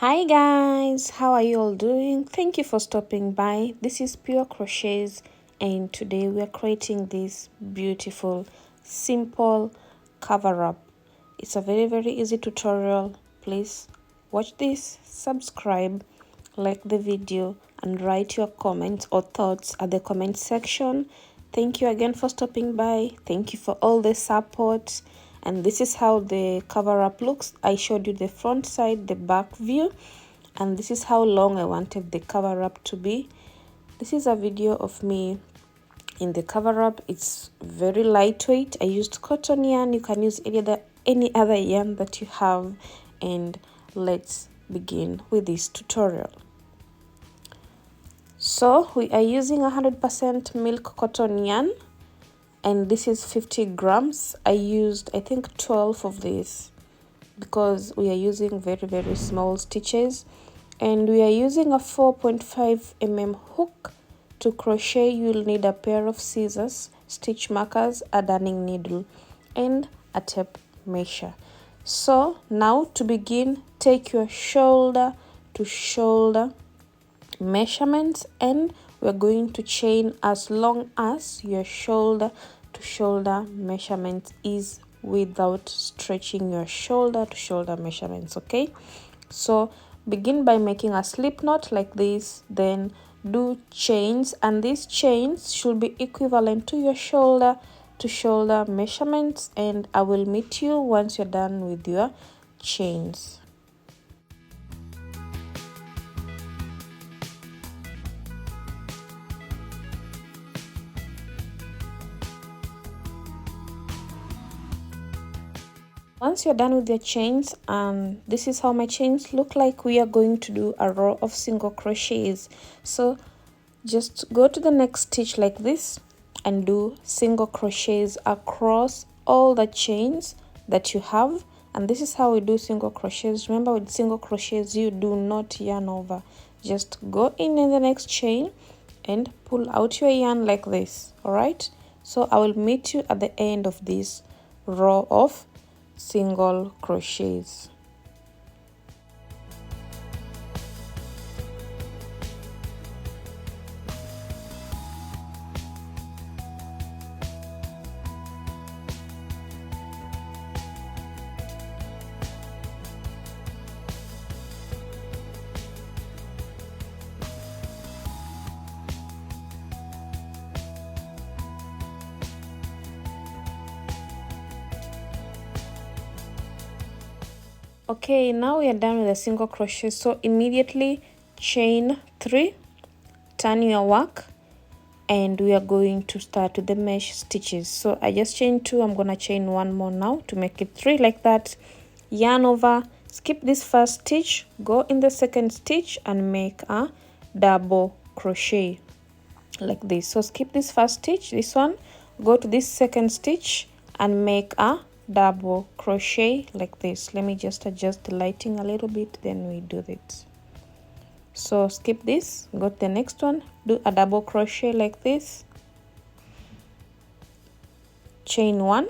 Hi guys, how are you all doing? Thank you for stopping by. This is Purecrochets and today we are creating this beautiful simple cover up. It's a very easy tutorial. Please watch this, subscribe, like the video and write your comments or thoughts at the comment section. Thank you again for stopping by. Thank you for all the support. And this is how the cover up looks. I showed you the front side, the back view, and this is how long I wanted the cover up to be. This is a video of me in the cover up. It's very lightweight. I used cotton yarn. You can use any other yarn that you have, and let's begin with this tutorial. So we are using 100% milk cotton yarn, and this is 50 grams. I used, I think, 12 of these because we are using very small stitches, and we are using a 4.5 mm hook. To crochet, you'll need a pair of scissors, stitch markers, a darning needle, and a tape measure. So now to begin, take your shoulder to shoulder measurements, and we're going to chain as long as your shoulder to shoulder measurement is without stretching your shoulder to shoulder measurements. Okay, so begin by making a slip knot like this, then do chains, and these chains should be equivalent to your shoulder to shoulder measurements, and I will meet you once you're done with your chains. Once you're done with your chains, and this is how my chains look like, we are going to do a row of single crochets. So just go to the next stitch like this and do single crochets across all the chains that you have. And this is how we do single crochets. Remember, with single crochets you do not yarn over. Just go in the next chain and pull out your yarn like this. All right, so I will meet you at the end of this row of single crochets. Okay, now we are done with a single crochet, so immediately chain 3, turn your work, and we are going to start with the mesh stitches. So I just chained 2, I'm gonna chain 1 more now to make it 3 like that. Yarn over, skip this first stitch, go in the second stitch and make a double crochet like this. So skip this first stitch, this one, go to this second stitch and make a double crochet like this. Let me just adjust the lighting a little bit, then we do it. So skip this, go to the next one, do a double crochet like this, chain 1,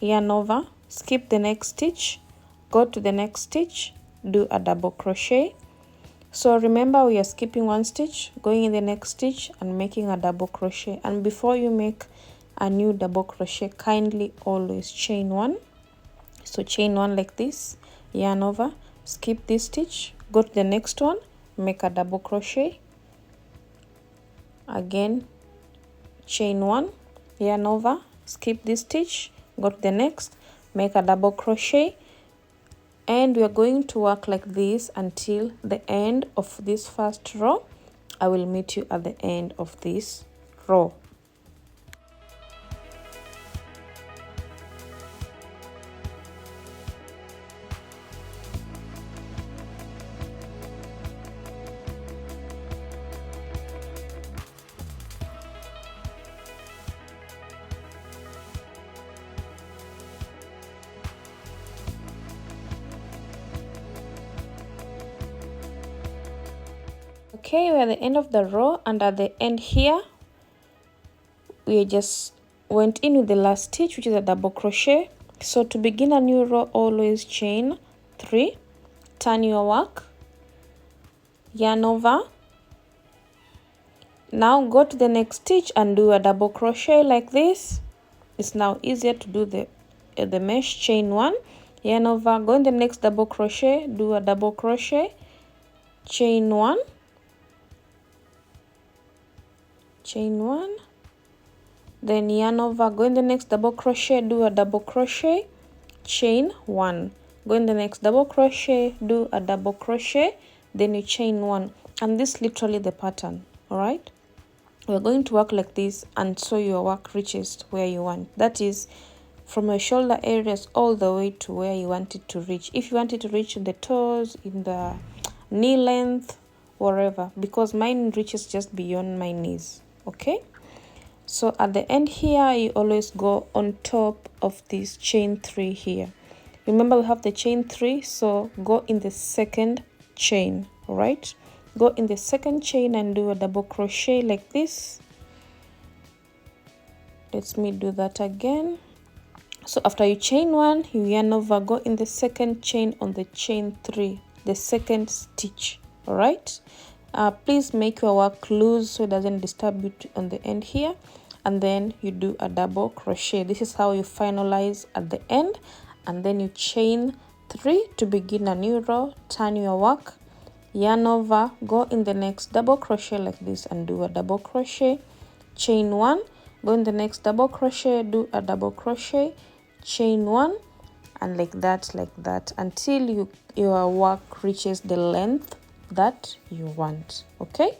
yarn over, skip the next stitch, go to the next stitch, do a double crochet. So remember, we are skipping 1 stitch, going in the next stitch and making a double crochet. And before you make a new double crochet, kindly always chain 1. So chain 1 like this, yarn over, skip this stitch, go to the next one, make a double crochet, again chain 1, yarn over, skip this stitch, go to the next, make a double crochet, and we are going to work like this until the end of this first row. I will meet you at the end of this row. Okay, we're at the end of the row, and at the end here we just went in with the last stitch, which is a double crochet. So to begin a new row, always chain 3, turn your work, yarn over. Now go to the next stitch and do a double crochet like this. It's now easier to do the mesh. Chain 1, yarn over, go in the next double crochet, do a double crochet, chain 1, chain 1, then yarn over, go in the next double crochet, do a double crochet, chain 1, go in the next double crochet, do a double crochet, then you chain 1. And this is literally the pattern. All right, we're going to work like this until your work reaches where you want. That is from your shoulder areas all the way to where you want it to reach. If you want it to reach in the toes, in the knee length, wherever, because mine reaches just beyond my knees. Okay, so at the end here, you always go on top of this chain 3 here. Remember, we have the chain 3, so go in the second chain. All right, go in the second chain and do a double crochet like this. Let me do that again. So after you chain 1, you yarn over, go in the second chain on the chain 3, the second stitch. All right, please make your work loose so it doesn't disturb you on the end here, and then you do a double crochet. This is how you finalize at the end, and then you chain 3 to begin a new row. Turn your work, yarn over, go in the next double crochet like this and do a double crochet, chain 1, go in the next double crochet, do a double crochet, chain 1, and like that until your work reaches the length that you want. Okay,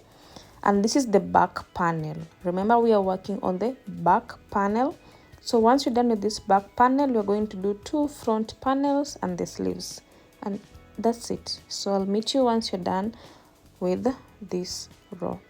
and this is the back panel. Remember, we are working on the back panel. So once you're done with this back panel, you're going to do 2 front panels and the sleeves, and that's it. So I'll meet you once you're done with this row.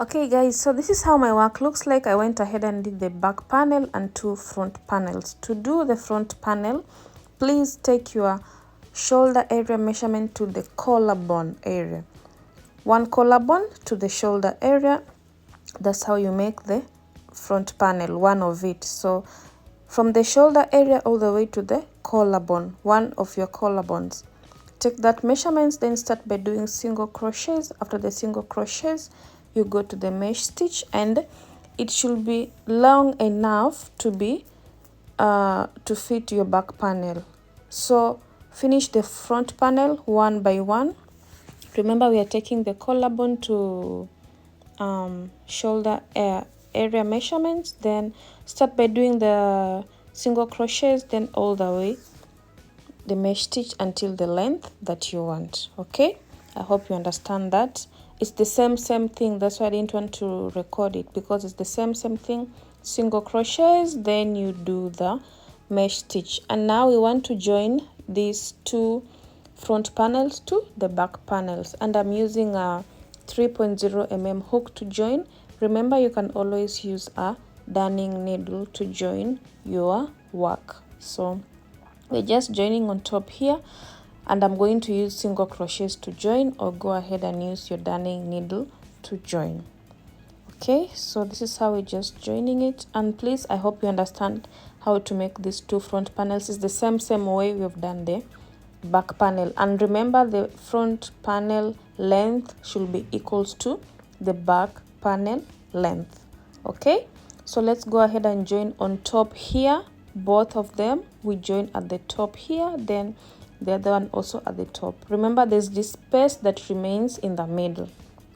Okay guys, so this is how my work looks like. I went ahead and did the back panel and 2 front panels. To do the front panel, please take your shoulder area measurement to the collarbone area. 1 collarbone to the shoulder area. That's how you make the front panel, one of it. So from the shoulder area all the way to the collarbone, one of your collarbones. Take that measurements, then start by doing single crochets. After the single crochets, you go to the mesh stitch, and it should be long enough to be to fit your back panel. So finish the front panel one by one. Remember, we are taking the collarbone to shoulder area measurements. Then start by doing the single crochets, then all the way the mesh stitch until the length that you want. Okay, I hope you understand that. It's the same thing. That's why I didn't want to record it, because it's the same thing. Single crochets, then you do the mesh stitch. And now we want to join these 2 front panels to the back panels, and I'm using a 3.0 mm hook to join. Remember, you can always use a darning needle to join your work. So we're just joining on top here. and I'm going to use single crochets to join, or go ahead and use your darning needle to join. Okay, so this is how we're just joining it. And please, I hope you understand how to make these two front panels. It's the same way we've done the back panel. And remember, the front panel length should be equals to the back panel length. Okay, so let's go ahead and join on top here. Both of them, we join at the top here, then the other one also at the top. Remember, there's this space that remains in the middle.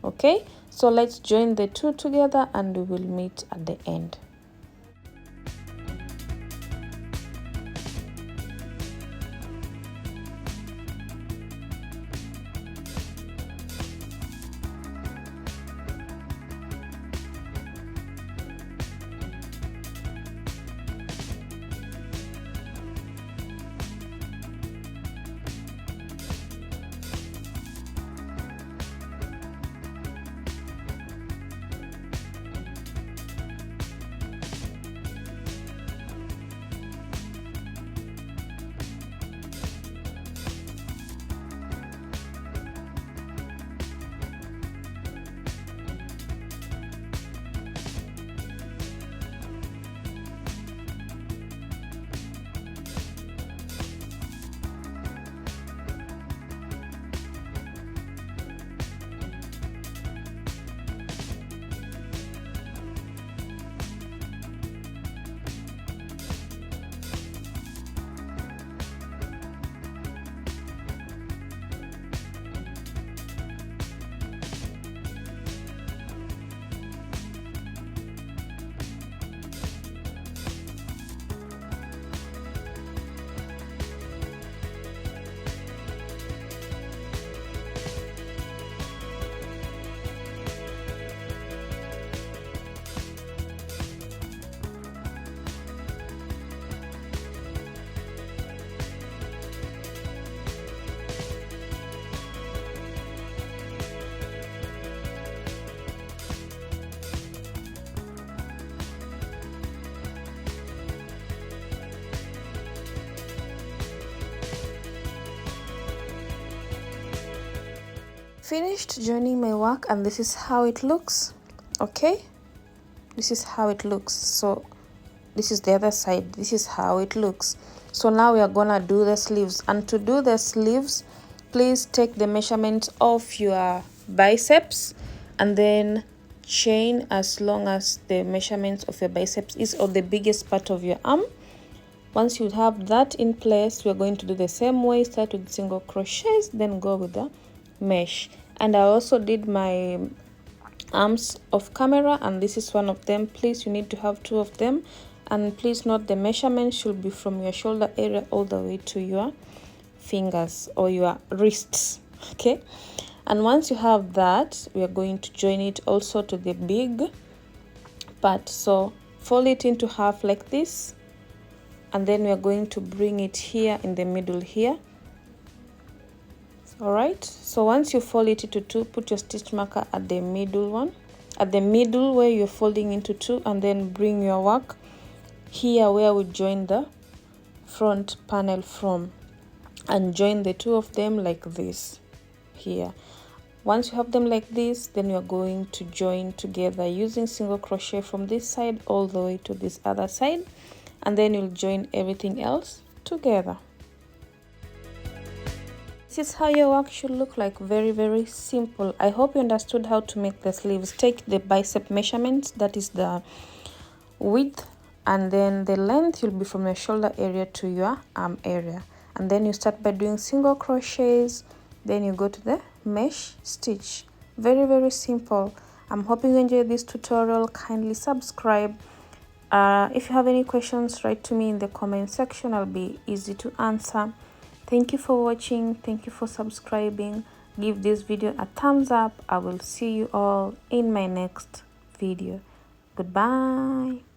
Okay, so let's join the two together and we will meet at the end. Finished joining my work, and this is how it looks. Okay, this is how it looks. So this is the other side. This is how it looks. So now we are gonna do the sleeves, and to do the sleeves, please take the measurement of your biceps and then chain as long as the measurement of your biceps is, or the biggest part of your arm. Once you have that in place, we're going to do the same way. Start with single crochets, then go with the mesh. And I also did my arms off camera, and this is one of them. Please, you need to have two of them, and please note the measurement should be from your shoulder area all the way to your fingers or your wrists. Okay, and once you have that, we are going to join it also to the big part. So fold it into half like this, and then we are going to bring it here in the middle here. All right, so once you fold it into two, put your stitch marker at the middle one, at the middle where you're folding into two, and then bring your work here where we join the front panel from, and join the two of them like this here. Once you have them like this, then you're going to join together using single crochet from this side all the way to this other side, and then you'll join everything else together. This is how your work should look like. Very simple. I hope you understood how to make the sleeves. Take the bicep measurement, that is the width, and then the length will be from your shoulder area to your arm area, and then you start by doing single crochets, then you go to the mesh stitch. Very simple. I'm hoping you enjoyed this tutorial. Kindly subscribe. If you have any questions, write to me in the comment section. I'll be easy to answer. Thank you for watching. Thank you for subscribing. Give this video a thumbs up. I will see you all in my next video. Goodbye.